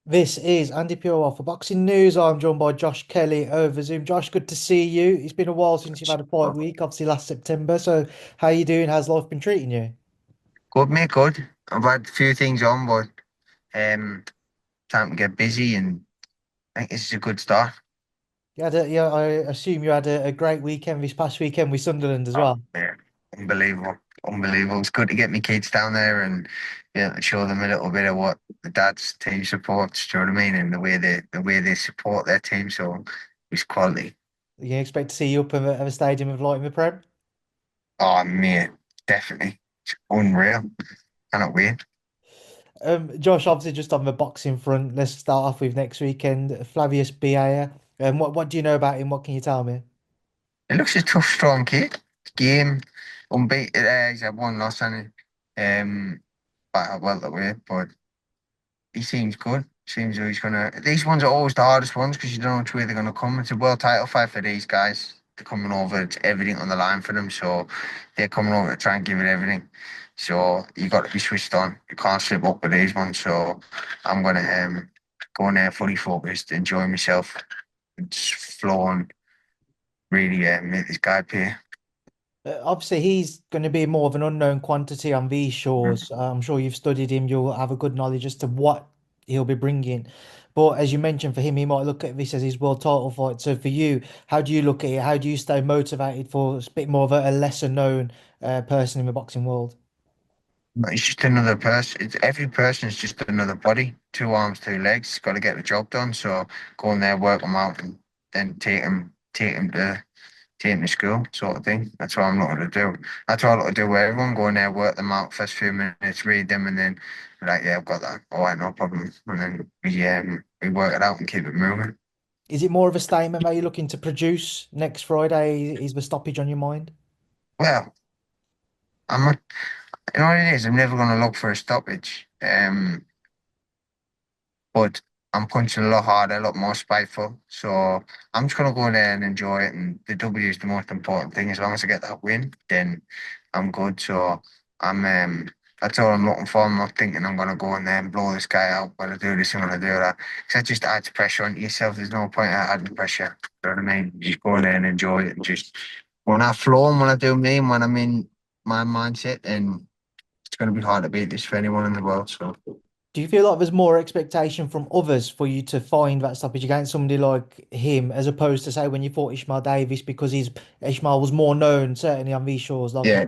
This is Andy Purewal for Boxing News. I'm joined by Josh Kelly over Zoom. Josh, good to see you. It's been a while since you've had a fight week, obviously last September. So, how you doing? How's life been treating you? Good, mate, good. I've had a few things on, but um, time to get busy, and I think this is a good start. Yeah, I assume you had a great weekend this past weekend with Sunderland as Oh, well. yeah, unbelievable, unbelievable. It's good to get my kids down there and show them a little bit of what the dad's team supports. Do you know what I mean? And the way they support their team, so it's quality. You expect to see you up at a stadium of light in the Prem? Oh, mate, definitely, it's unreal. Cannot wait. Josh, obviously just on the boxing front, let's start off with next weekend. Flavius Biea. What do you know about him? What can you tell me? It looks a tough, strong kid. Game unbeaten. He's had one loss on it. But welterweight, but he seems good. Seems like he's gonna. These ones are always the hardest ones because you don't know which way they're gonna come. It's a world title fight for these guys. They're coming over. It's everything on the line for them, so they're coming over to try and give it everything. So you got to be switched on. You can't slip up with these ones. So I'm gonna go in there fully focused, enjoy myself, and just flow and really make this guy pay. Obviously, he's going to be more of an unknown quantity on these shores. I'm sure you've studied him. You'll have a good knowledge as to what he'll be bringing. But as you mentioned, for him, he might look at this as his world title fight. So for you, how do you look at it? How do you stay motivated for a bit more of a lesser known person in the boxing world? But it's just another person. Every person is just another body. Two arms, two legs. Got to get the job done. So go in there, work them out, and then take them to school, sort of thing. That's what I'm looking to do. That's what I look to do with everyone. Go in there, work them out first few minutes, read them, and then be like, yeah, I've got that. All right, no problem. And then we work it out and keep it moving. Is it more of a statement that you're looking to produce next Friday? Is the stoppage on your mind? Well, I'm not, you know what it is. I'm never going to look for a stoppage. But I'm punching a lot harder, a lot more spiteful. So I'm just gonna go there and enjoy it. And the W is the most important thing. As long as I get that win, then I'm good. So I'm that's all I'm looking for. I'm not thinking I'm gonna go in there and blow this guy out. When I do this, I'm gonna do that. Because that just adds pressure onto yourself. There's no point in adding pressure. You know what I mean? Just go in there and enjoy it and just when I flow and when I do me and when I'm in my mindset, then it's gonna be hard to beat this for anyone in the world. So Do you feel like there's more expectation from others for you to find that stoppage against somebody like him, as opposed to say when you fought Ishmael Davis because Ishmael was more known, certainly on these shores, like yeah.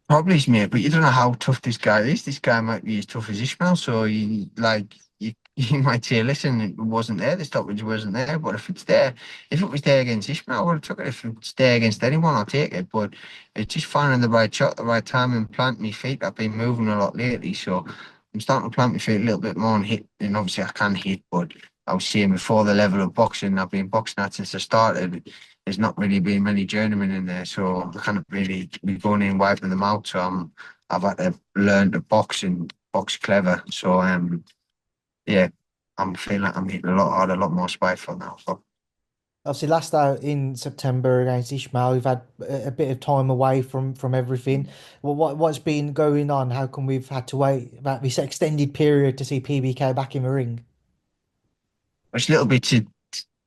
Probably, mate, but you don't know how tough this guy is. This guy might be as tough as Ishmael, so you might say, listen, it wasn't there, the stoppage wasn't there. But if it was there against Ishmael, I would have took it. If it's there against anyone, I'll take it. But it's just finding the right shot, the right time, and planting my feet. I've been moving a lot lately, so I'm starting to plant my feet a little bit more and hit. And obviously, I can hit, but I was saying before the level of boxing I've been boxing at since I started. There's not really been many journeymen in there, so I can't really be going in wiping them out. So I've had to learn to box and box clever. So yeah, I'm feeling like I'm hitting a lot harder, a lot more spiteful now. So obviously last out in September against Ishmael, we've had a bit of time away from everything. Well, what's been going on? How come we've had to wait about this extended period to see PBK back in the ring? there's little bits of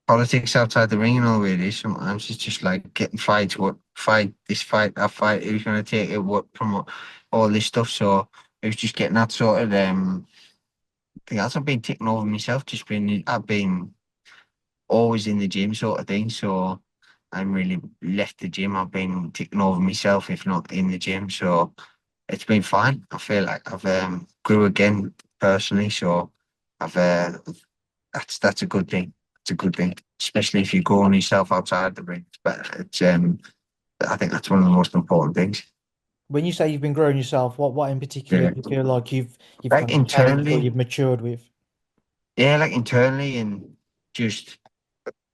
politics outside the ring and all it is. Sometimes it's just like getting fights, what fight, this fight, that fight, who's gonna take it, what from all this stuff. So it was just getting that sorted. I think that's I've been ticking over myself, I've been always in the gym sort of thing. So I'm really left the gym. I've been ticking over myself, if not in the gym. So it's been fine. I feel like I've grew again personally. So I've that's a good thing. It's a good thing, especially if you go on yourself outside the ring. But I think that's one of the most important things. When you say you've been growing yourself, what in particular Yeah. do you feel like you've Like kind of changed or internally, you've matured with? yeah, like internally and just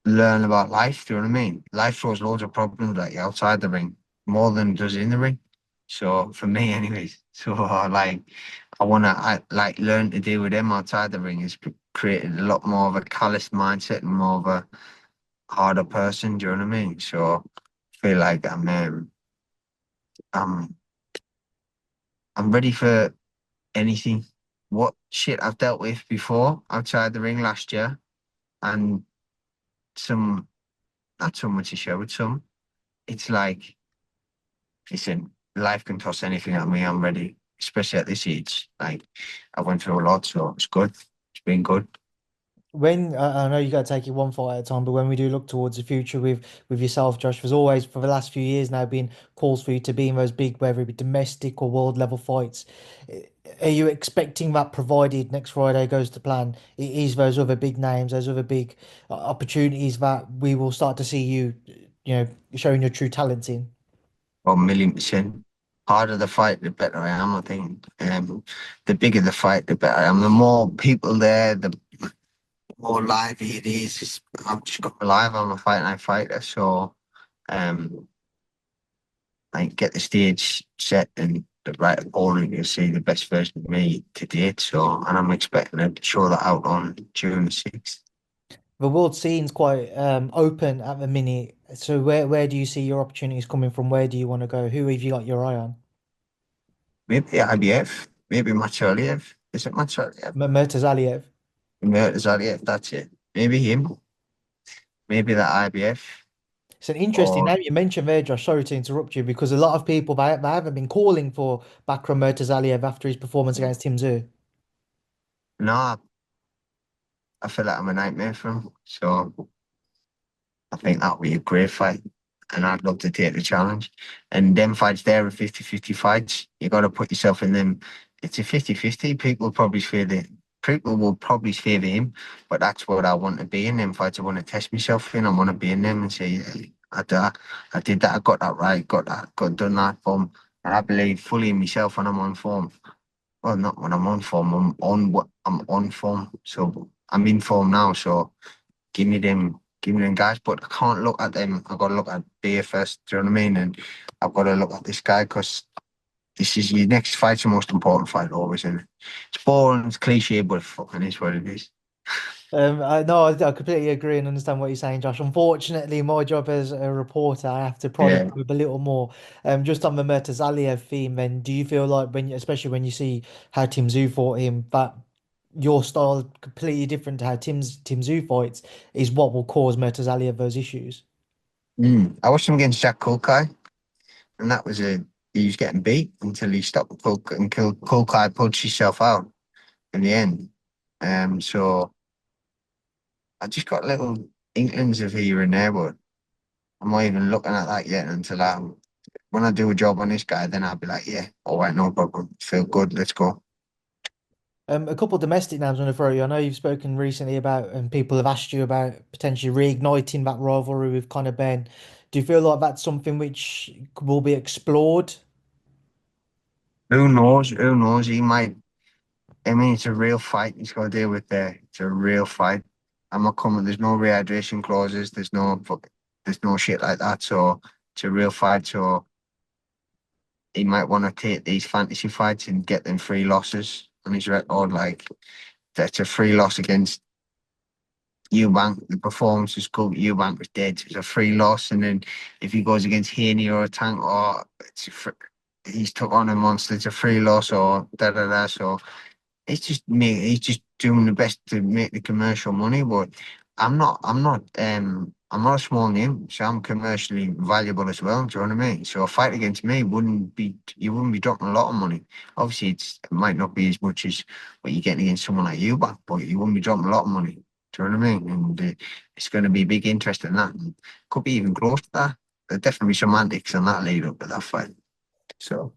learn about life. Do you know what I mean? Life throws loads of problems like outside the ring, more than it does in the ring. So for me, anyways, so like I like learn to deal with them outside the ring. It's created a lot more of a callous mindset and more of a harder person. Do you know what I mean? So I feel like I'm I'm ready for anything. what shit I've dealt with before outside the ring last year, and some not so much a show with some. It's like, listen, life can toss anything at me. I'm ready, especially at this age. Like I went through a lot, so it's good. It's been good. When I know you got to take it one fight at a time, but when we do look towards the future with yourself, Josh, there's always for the last few years now been calls for you to be in those big, whether it be domestic or world level fights. Are you expecting that, provided next Friday goes to plan, it is those other big names, those other big opportunities that we will start to see you, showing your true talents in? 1,000,000%. Harder the fight, the better I am. I think. The bigger the fight, the better I am. The more people there, the more lively it is. I've just got live. I'm a fight night fighter, so um, I get the stage set and the right opponent. You'll see the best version of me to date. So, and I'm expecting to show that out on June the 6th. The world scene's quite open at the minute. So where do you see your opportunities coming from? Where do you want to go? Who have you got your eye on? Maybe IBF, maybe Murtazaliev. Is it Murtazaliev? Murtazaliev. Murtazaliev, that's it. Maybe him. Maybe that IBF. It's an interesting Or name you mentioned there, Josh. Sorry to interrupt you, because a lot of people they haven't been calling for Bakhram Murtazaliev after his performance against Tim Tszyu. no, I feel like I'm a nightmare for him. So I think that would be a great fight. And I'd love to take the challenge. And them fights there are 50-50 fights. You got to put yourself in them. It's a 50-50. People will probably favour him, but that's what I want to be in them fights. I want to test myself in. I want to be in them and say, yeah, I did that. I got that right. Got that. Got done that form. And I believe fully in myself when I'm on form. Well, not when I'm on form. I'm on form. So I'm in form now. So give me them guys. But I can't look at them. I've got to look at Beer first. Do you know what I mean? And I've got to look at this guy because this is your next fight's the most important fight always, isn't it? It's boring, it's cliche, but it fucking is what it is. I know I completely agree and understand what you're saying, Josh. Unfortunately, my job as a reporter, I have to prod Yeah. him with a little more. Just on the Murtazaliev theme, then do you feel like especially when you see how Tim Tszyu fought him, that your style completely different to how Tim Tszyu fights is what will cause Murtazaliev those issues? I watched him against Jack Kulkai, and that was he was getting beat until he stopped Kulkai punched himself out in the end. So I just got little inklings of here and there, but I'm not even looking at that yet until when I do a job on this guy, then I'll be like, yeah, all right, no problem. Feel good, let's go. A couple of domestic names on the throw you. I know you've spoken recently about, and people have asked you about potentially reigniting that rivalry with Conor Benn. Do you feel like that's something which will be explored? Who knows? Who knows? He might. I mean, it's a real fight. He's got to deal with there. It's a real fight. I'm not coming. There's no rehydration clauses. There's no shit like that. So it's a real fight. So he might want to take these fantasy fights and get them free losses on his record. Like that's a free loss against Eubank. The performance was good. Eubank was dead. It's a free loss. And then if he goes against Haney or a Tank, or he's took on a monster. It's a free loss or da da da. So he's just doing the best to make the commercial money, but I'm not a small name, so I'm commercially valuable as well. Do you know what I mean? So a fight against me you wouldn't be dropping a lot of money. Obviously it might not be as much as what you're getting against someone like you, but you wouldn't be dropping a lot of money. Do you know what I mean? And it's going to be big interest in that. And could be even close to that. There'll definitely be some antics on that lead up to that fight. So.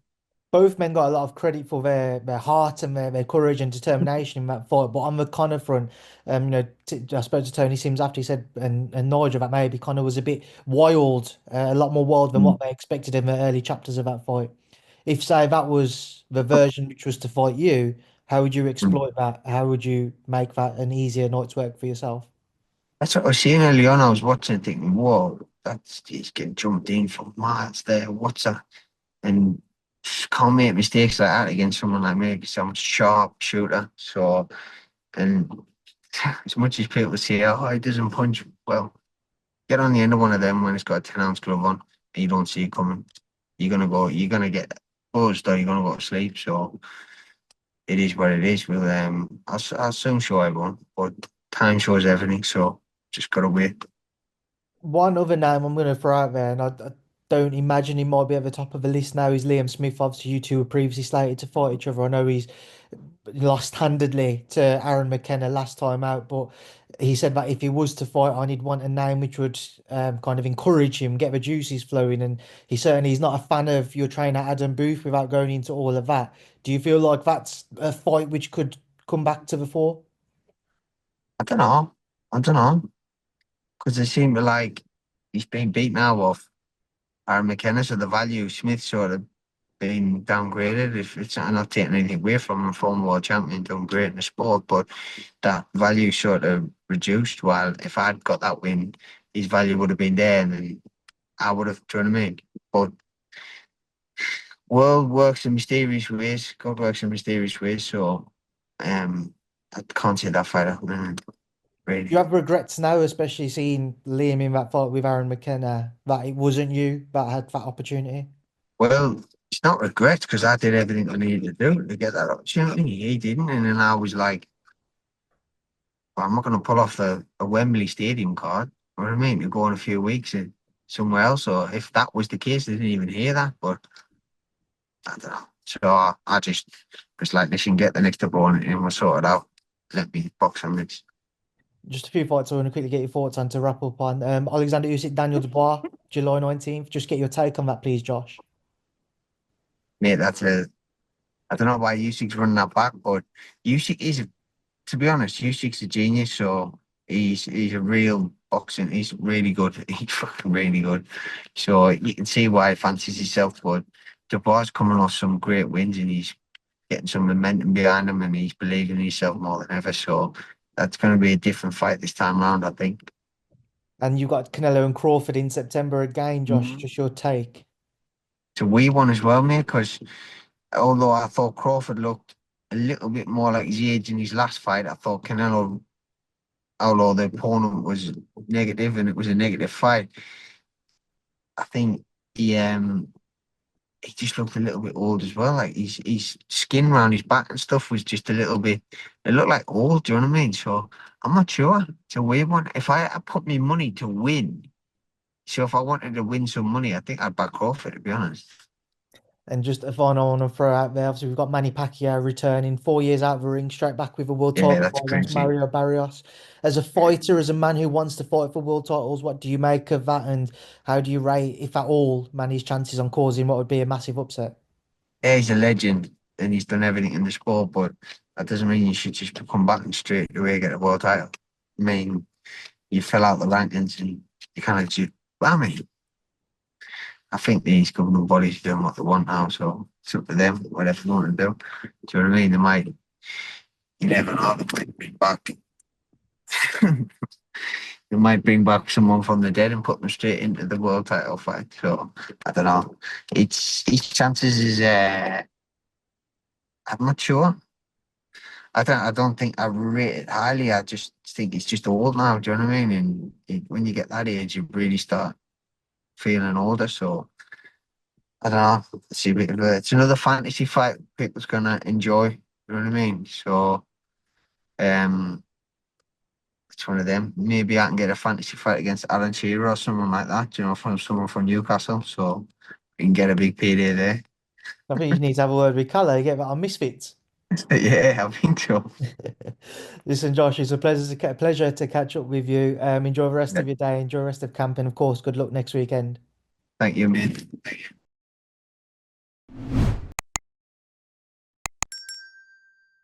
Both men got a lot of credit for their heart and their courage and determination in that fight. But on the Conor front, I spoke to Tony Sims after he said, and Nigel, that maybe Conor was a bit wild, a lot more wild than what they expected in the early chapters of that fight. If, say, that was the version which was to fight you, how would you Mm. exploit that? How would you make that an easier night's work for yourself? That's what I was seeing early on. I was watching it thinking, whoa, he's getting jumped in from miles there. What's that? And just can't make mistakes like that against someone like me because I'm a sharp shooter. So, and as much as people say, oh, he doesn't punch, well, get on the end of one of them when it's got a 10-ounce glove on and you don't see it coming. You're going to get buzzed or you're going to go to sleep. So, it is what it is. I'll soon show everyone, but time shows everything, so just gotta wait. One other name I'm going to throw out there, and I don't imagine he might be at the top of the list now, is Liam Smith. Obviously, you two were previously slated to fight each other. I know he's lost handedly to Aaron McKenna last time out, but he said that if he was to fight on, he'd want a name which would kind of encourage him, get the juices flowing. And he certainly is not a fan of your trainer Adam Booth without going into all of that. Do you feel like that's a fight which could come back to the fore? I don't know. I don't know because they seem to like he's been beat now off Aaron McKenna, so the value of Smith sort of been downgraded. If it's I'm not taking anything away from a former world champion doing great in the sport, but that value sort of reduced. While if I'd got that win, his value would have been there, and then I would have. Do you know what I mean? But world works in mysterious ways. God works in mysterious ways. So, I can't see that fight happening. Do you Really. have regrets now, especially seeing Liam in that fight with Aaron McKenna, that it wasn't you that had that opportunity? Well, it's not regret because I did everything I needed to do to get that opportunity. He didn't, and then I was like, well, I'm not going to pull off a Wembley Stadium card. You know what I mean? To go in a few weeks and somewhere else. Or if that was the case, I didn't even hear that. But I don't know. So I just was like, listen, get the next opponent and we'll sort it out. Let me box on this. Just a few fights I want to quickly get your thoughts on to wrap up on. Alexander Usyk, Daniel Dubois, July 19th. Just get your take on that, please, Josh. Mate, I don't know why Usyk's running that back, but Usyk is, to be honest, Usyk's a genius. So he's a real boxing. He's really good. He's fucking really good. So you can see why he fancies himself. But Dubois coming off some great wins and he's getting some momentum behind him and he's believing in himself more than ever. So that's going to be a different fight this time round, I think. And you've got Canelo and Crawford in September again, Josh. Mhm. Just your take. It's a wee one as well, mate, because although I thought Crawford looked a little bit more like his age in his last fight, I thought Canelo, although the opponent was negative and it was a negative fight, I think he just looked a little bit old as well. Like his skin around his back and stuff was just a little bit. It looked like old. Do you know what I mean? So I'm not sure. It's a weird one. If I put me money to win, so if I wanted to win some money, I think I'd back Crawford. To be honest. And just a final one to throw out there. Obviously, we've got Manny Pacquiao returning 4 years out of the ring, straight back with a world Yeah, title that's fight against crazy. Mario Barrios. As a fighter, as a man who wants to fight for world titles, what do you make of that? And how do you rate, if at all, Manny's chances on causing what would be a massive upset? Yeah, he's a legend and he's done everything in the sport, but that doesn't mean you should just come back and straight away get a world title. I mean, you fell out the rankings and you kind of just, well, I mean, I think these governing bodies are doing what they want now, so it's up to them, whatever they want to do. Do you know what I mean? They might, you never know, they might bring back, they might bring back someone from the dead and put them straight into the world title fight. So I don't know. It's his chances is, I'm not sure. I don't think I rate it highly. I just think it's just old now. Do you know what I mean? And when you get that age, you really start feeling older. So I don't know. It's another fantasy fight people's gonna enjoy. You know what I mean? So um, it's one of them. Maybe I can get a fantasy fight against Alan Shearer or someone like that. You know, from someone from Newcastle. So we can get a big payday there. I think you need to have a word with Kalle, get that on Misfits. Yeah, I think so. Listen, Josh, it's a pleasure to catch up with you. Enjoy the rest Yeah. of your day, enjoy the rest of camp, and of course, good luck next weekend. Thank you, mate.